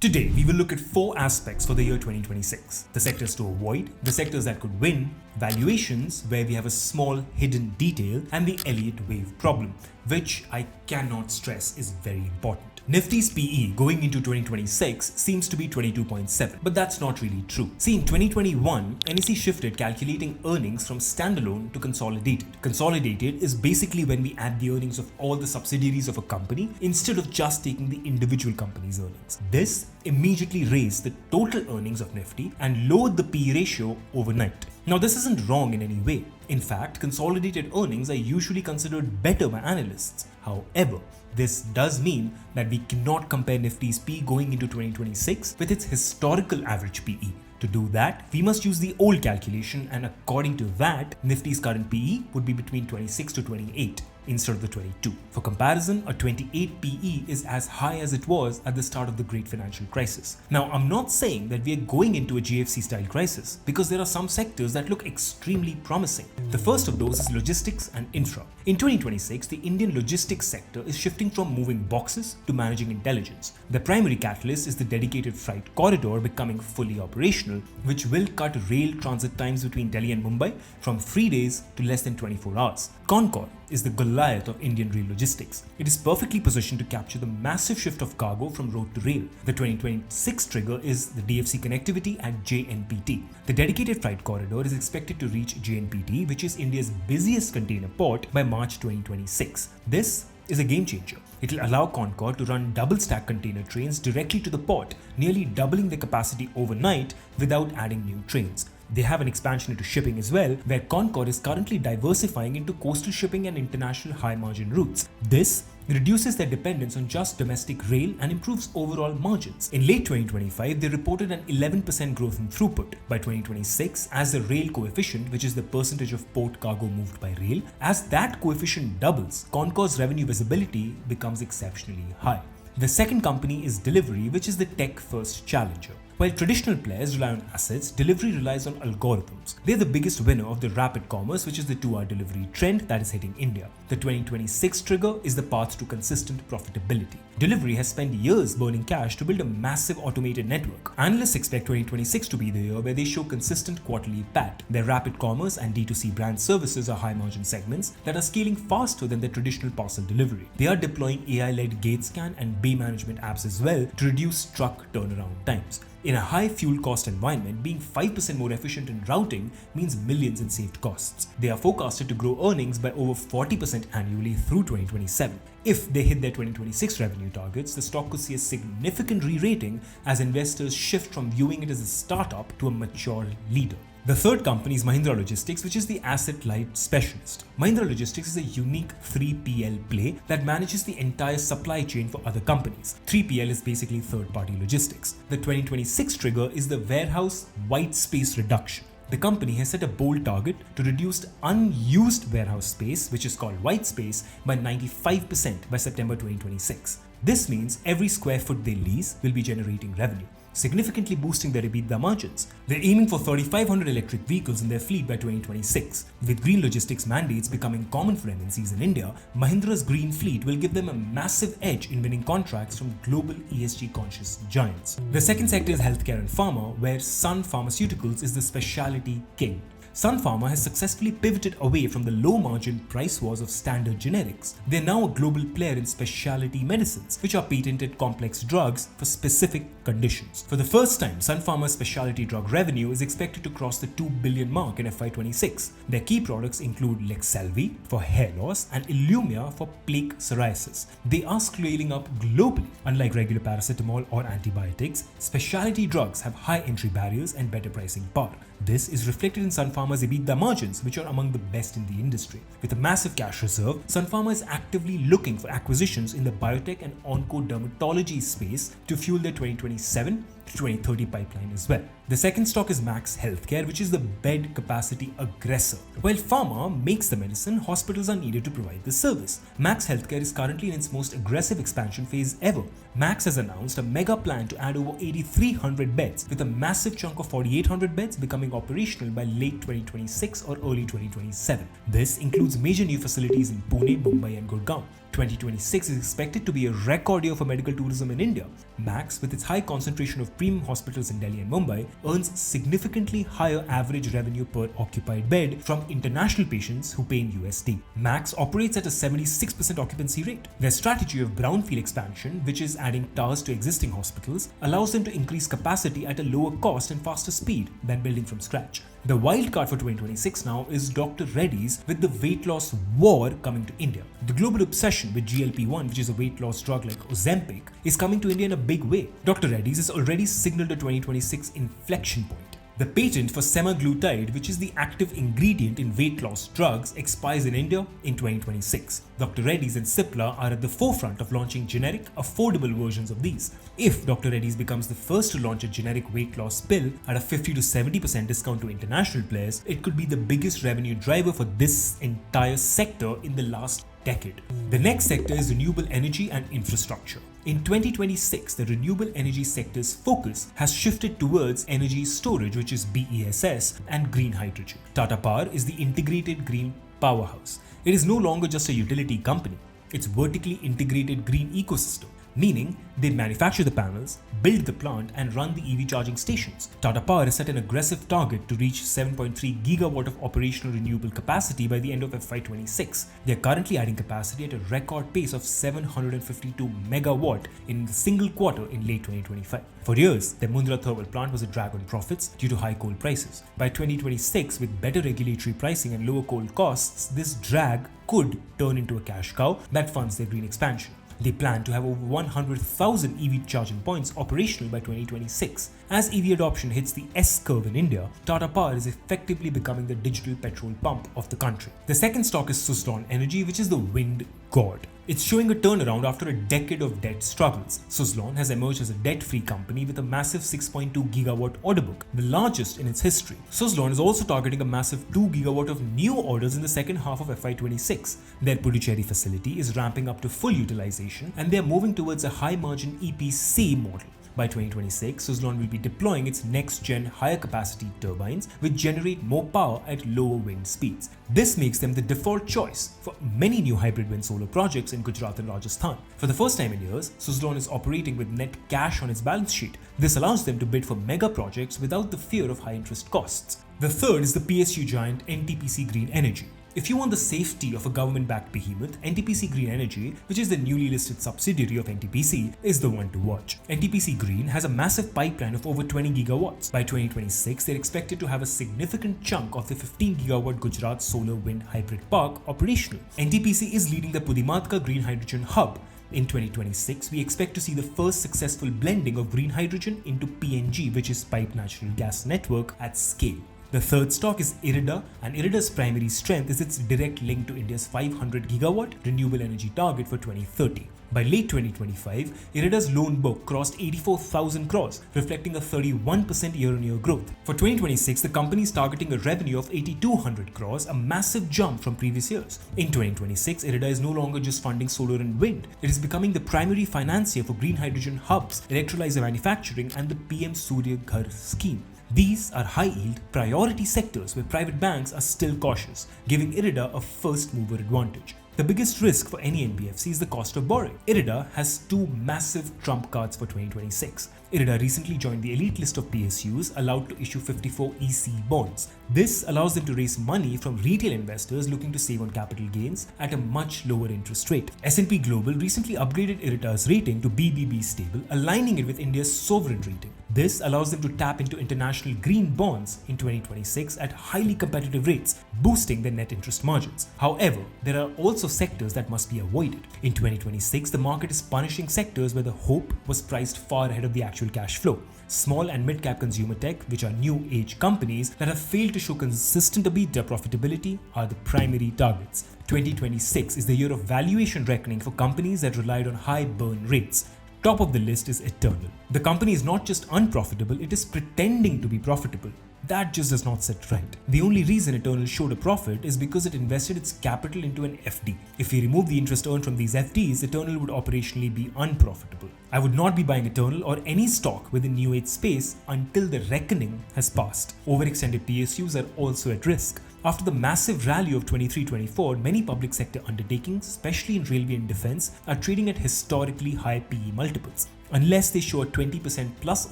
Today, we will look at 4 aspects for the year 2026. The sectors to avoid, the sectors that could win, valuations where we have a small hidden detail, and the Elliott wave problem, which I cannot stress is very important. Nifty's PE going into 2026 seems to be 22.7, but that's not really true. See, in 2021, NSE shifted calculating earnings from standalone to consolidated. Consolidated is basically when we add the earnings of all the subsidiaries of a company instead of just taking the individual company's earnings. This immediately raised the total earnings of Nifty and lowered the PE ratio overnight. Now, this isn't wrong in any way. In fact, consolidated earnings are usually considered better by analysts. However, this does mean that we cannot compare Nifty's PE going into 2026 with its historical average PE. To do that, we must use the old calculation, and according to that, Nifty's current PE would be between 26 to 28 instead of the 22. For comparison, a 28 PE is as high as it was at the start of the Great Financial Crisis. Now, I'm not saying that we are going into a GFC-style crisis, because there are some sectors that look extremely promising. The first of those is logistics and infra. In 2026, the Indian logistics sector is shifting from moving boxes to managing intelligence. The primary catalyst is the dedicated freight corridor becoming fully operational, which will cut rail transit times between Delhi and Mumbai from 3 days to less than 24 hours. Concorde is the Goliath of Indian rail logistics. It is perfectly positioned to capture the massive shift of cargo from road to rail. The 2026 trigger is the DFC connectivity at JNPT. The dedicated freight corridor is expected to reach JNPT, which is India's busiest container port, by March 2026. This is a game changer. It will allow Concorde to run double-stack container trains directly to the port, nearly doubling the capacity overnight without adding new trains. They have an expansion into shipping as well, where Concorde is currently diversifying into coastal shipping and international high-margin routes. This reduces their dependence on just domestic rail and improves overall margins. In late 2025, they reported an 11% growth in throughput. By 2026, as the rail coefficient, which is the percentage of port cargo moved by rail, as that coefficient doubles, Concorde's revenue visibility becomes exceptionally high. The second company is Delivery, which is the tech-first challenger. While traditional players rely on assets, Delivery relies on algorithms. They're the biggest winner of the rapid commerce, which is the 2-hour delivery trend that is hitting India. The 2026 trigger is the path to consistent profitability. Delivery has spent years burning cash to build a massive automated network. Analysts expect 2026 to be the year where they show consistent quarterly PAT. Their rapid commerce and D2C brand services are high-margin segments that are scaling faster than their traditional parcel delivery. They are deploying AI-led gate scan and bay management apps as well to reduce truck turnaround times. In a high fuel cost environment, being 5% more efficient in routing means millions in saved costs. They are forecasted to grow earnings by over 40% annually through 2027. If they hit their 2026 revenue targets, the stock could see a significant re-rating as investors shift from viewing it as a startup to a mature leader. The third company is Mahindra Logistics, which is the asset-light specialist. Mahindra Logistics is a unique 3PL play that manages the entire supply chain for other companies. 3PL is basically third-party logistics. The 2026 trigger is the warehouse white space reduction. The company has set a bold target to reduce unused warehouse space, which is called white space, by 95% by September 2026. This means every square foot they lease will be generating revenue, significantly boosting their EBITDA margins. They're aiming for 3,500 electric vehicles in their fleet by 2026. With green logistics mandates becoming common for MNCs in India, Mahindra's green fleet will give them a massive edge in winning contracts from global ESG-conscious giants. The second sector is healthcare and pharma, where Sun Pharmaceuticals is the specialty king. Sun Pharma has successfully pivoted away from the low-margin price wars of standard generics. They're now a global player in specialty medicines, which are patented complex drugs for specific conditions. For the first time, Sun Pharma's specialty drug revenue is expected to cross the 2 billion mark in FY26. Their key products include Lexelvi for hair loss and Illumia for plaque psoriasis. They are scaling up globally. Unlike regular paracetamol or antibiotics, specialty drugs have high entry barriers and better pricing power. This is reflected in Sun Pharma's EBITDA margins, which are among the best in the industry. With a massive cash reserve, Sun Pharma is actively looking for acquisitions in the biotech and onco-dermatology space to fuel their 2027 to 2030 pipeline as well. The second stock is Max Healthcare, which is the bed capacity aggressor. While pharma makes the medicine, hospitals are needed to provide the service. Max Healthcare is currently in its most aggressive expansion phase ever. Max has announced a mega plan to add over 8,300 beds, with a massive chunk of 4,800 beds becoming operational by late 2026 or early 2027. This includes major new facilities in Pune, Mumbai and Gurgaon. 2026 is expected to be a record year for medical tourism in India. Max, with its high concentration of premium hospitals in Delhi and Mumbai, earns significantly higher average revenue per occupied bed from international patients who pay in USD. Max operates at a 76% occupancy rate. Their strategy of brownfield expansion, which is adding towers to existing hospitals, allows them to increase capacity at a lower cost and faster speed than building from scratch. The wildcard for 2026 now is Dr. Reddy's, with the weight loss war coming to India. The global obsession with GLP-1, which is a weight loss drug like Ozempic, is coming to India in a big way. Dr. Reddy's has already signaled a 2026 inflection point. The patent for semaglutide, which is the active ingredient in weight loss drugs, expires in India in 2026. Dr. Reddy's and Cipla are at the forefront of launching generic, affordable versions of these. If Dr. Reddy's becomes the first to launch a generic weight loss pill at a 50 to 70% discount to international players, it could be the biggest revenue driver for this entire sector in the last decade. The next sector is renewable energy and infrastructure. In 2026, the renewable energy sector's focus has shifted towards energy storage, which is BESS, and green hydrogen. Tata Power is the integrated green powerhouse. It is no longer just a utility company. It's vertically integrated green ecosystem, meaning they manufacture the panels, build the plant, and run the EV charging stations. Tata Power has set an aggressive target to reach 7.3 gigawatt of operational renewable capacity by the end of FY26. They are currently adding capacity at a record pace of 752 megawatt in the single quarter in late 2025. For years, the Mundra thermal plant was a drag on profits due to high coal prices. By 2026, with better regulatory pricing and lower coal costs, this drag could turn into a cash cow that funds their green expansion. They plan to have over 100,000 EV charging points operational by 2026. As EV adoption hits the S-curve in India, Tata Power is effectively becoming the digital petrol pump of the country. The second stock is Suzlon Energy, which is the wind god. It's showing a turnaround after a decade of debt struggles. Suzlon has emerged as a debt-free company with a massive 6.2 gigawatt order book, the largest in its history. Suzlon is also targeting a massive 2 gigawatt of new orders in the second half of FY26. Their Puducherry facility is ramping up to full utilization, and they are moving towards a high-margin EPC model. By 2026, Suzlon will be deploying its next-gen higher capacity turbines which generate more power at lower wind speeds. This makes them the default choice for many new hybrid wind solar projects in Gujarat and Rajasthan. For the first time in years, Suzlon is operating with net cash on its balance sheet. This allows them to bid for mega projects without the fear of high interest costs. The third is the PSU giant NTPC Green Energy. If you want the safety of a government-backed behemoth, NTPC Green Energy, which is the newly listed subsidiary of NTPC, is the one to watch. NTPC Green has a massive pipeline of over 20 gigawatts. By 2026, they're expected to have a significant chunk of the 15 gigawatt Gujarat solar wind hybrid park operational. NTPC is leading the Pudimatka Green Hydrogen Hub. In 2026, we expect to see the first successful blending of green hydrogen into PNG, which is piped natural gas network, at scale. The third stock is IRIDA, and IRIDA's primary strength is its direct link to India's 500 gigawatt renewable energy target for 2030. By late 2025, IRIDA's loan book crossed 84,000 crores, reflecting a 31% year-on-year growth. For 2026, the company is targeting a revenue of 8,200 crores, a massive jump from previous years. In 2026, IRIDA is no longer just funding solar and wind. It is becoming the primary financier for green hydrogen hubs, electrolyzer manufacturing, and the PM Surya Ghar scheme. These are high-yield, priority sectors where private banks are still cautious, giving IRIDA a first-mover advantage. The biggest risk for any NBFC is the cost of borrowing. IRIDA has two massive trump cards for 2026. IRIDA recently joined the elite list of PSUs allowed to issue 54 EC bonds. This allows them to raise money from retail investors looking to save on capital gains at a much lower interest rate. S&P Global recently upgraded IRIDA's rating to BBB stable, aligning it with India's sovereign rating. This allows them to tap into international green bonds in 2026 at highly competitive rates, boosting their net interest margins. However, there are also sectors that must be avoided. In 2026, the market is punishing sectors where the hope was priced far ahead of the actual cash flow. Small and mid-cap consumer tech, which are new age companies that have failed to show consistent EBITDA profitability, are the primary targets. 2026 is the year of valuation reckoning for companies that relied on high burn rates. Top of the list is Eternal. The company is not just unprofitable, it is pretending to be profitable. That just does not sit right. The only reason Eternal showed a profit is because it invested its capital into an FD. If we remove the interest earned from these FDs, Eternal would operationally be unprofitable. I would not be buying Eternal or any stock within new age space until the reckoning has passed. Overextended PSUs are also at risk. After the massive rally of 23-24, many public sector undertakings, especially in railway and defense, are trading at historically high PE multiples. Unless they show a 20% plus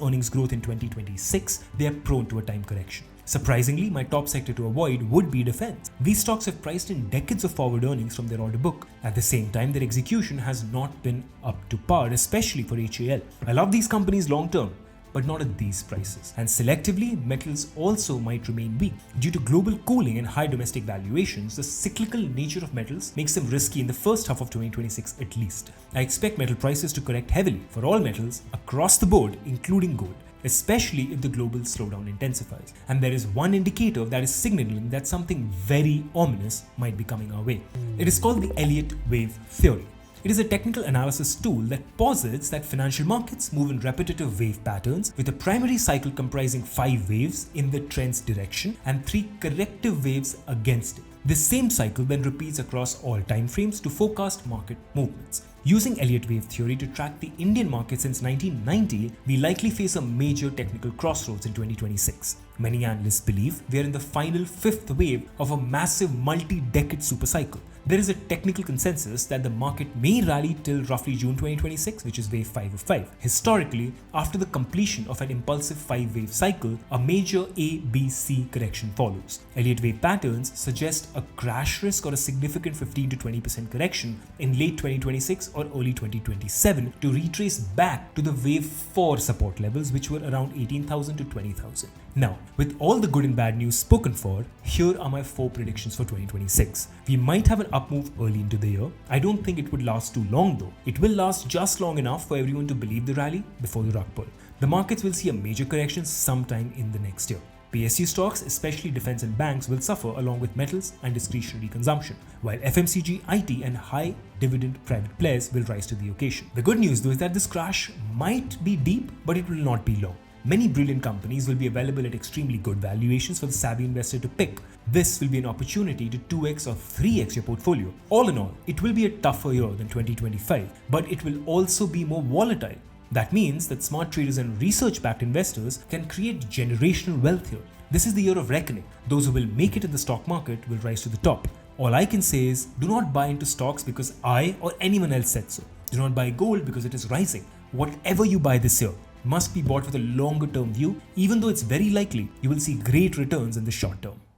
earnings growth in 2026, they are prone to a time correction. Surprisingly, my top sector to avoid would be defense. These stocks have priced in decades of forward earnings from their order book. At the same time, their execution has not been up to par, especially for HAL. I love these companies long term, but not at these prices. And selectively, metals also might remain weak. Due to global cooling and high domestic valuations, the cyclical nature of metals makes them risky in the first half of 2026 at least. I expect metal prices to correct heavily for all metals across the board, including gold, especially if the global slowdown intensifies. And there is one indicator that is signaling that something very ominous might be coming our way. It is called the Elliott wave theory. It is a technical analysis tool that posits that financial markets move in repetitive wave patterns with a primary cycle comprising 5 waves in the trend's direction and 3 corrective waves against it. This same cycle then repeats across all time frames to forecast market movements. Using Elliott wave theory to track the Indian market since 1990, we likely face a major technical crossroads in 2026. Many analysts believe we are in the final 5th wave of a massive multi-decade supercycle. There is a technical consensus that the market may rally till roughly June 2026, which is wave 5 of 5. Historically, after the completion of an impulsive 5-wave cycle, a major A-B-C correction follows. Elliott wave patterns suggest a crash risk or a significant 15 to 20% correction in late 2026 or early 2027 to retrace back to the wave 4 support levels, which were around 18,000 to 20,000. Now, with all the good and bad news spoken for, here are my 4 predictions for 2026. We might have an up move early into the year. I don't think it would last too long though. It will last just long enough for everyone to believe the rally before the rug pull. The markets will see a major correction sometime in the next year. PSU stocks, especially defense and banks, will suffer along with metals and discretionary consumption, while FMCG, IT and high dividend private players will rise to the occasion. The good news though is that this crash might be deep, but it will not be long. Many brilliant companies will be available at extremely good valuations for the savvy investor to pick. This will be an opportunity to 2x or 3x your portfolio. All in all, it will be a tougher year than 2025, but it will also be more volatile. That means that smart traders and research-backed investors can create generational wealth here. This is the year of reckoning. Those who will make it in the stock market will rise to the top. All I can say is, do not buy into stocks because I or anyone else said so. Do not buy gold because it is rising. Whatever you buy this year must be bought with a longer term view, even though it's very likely you will see great returns in the short term.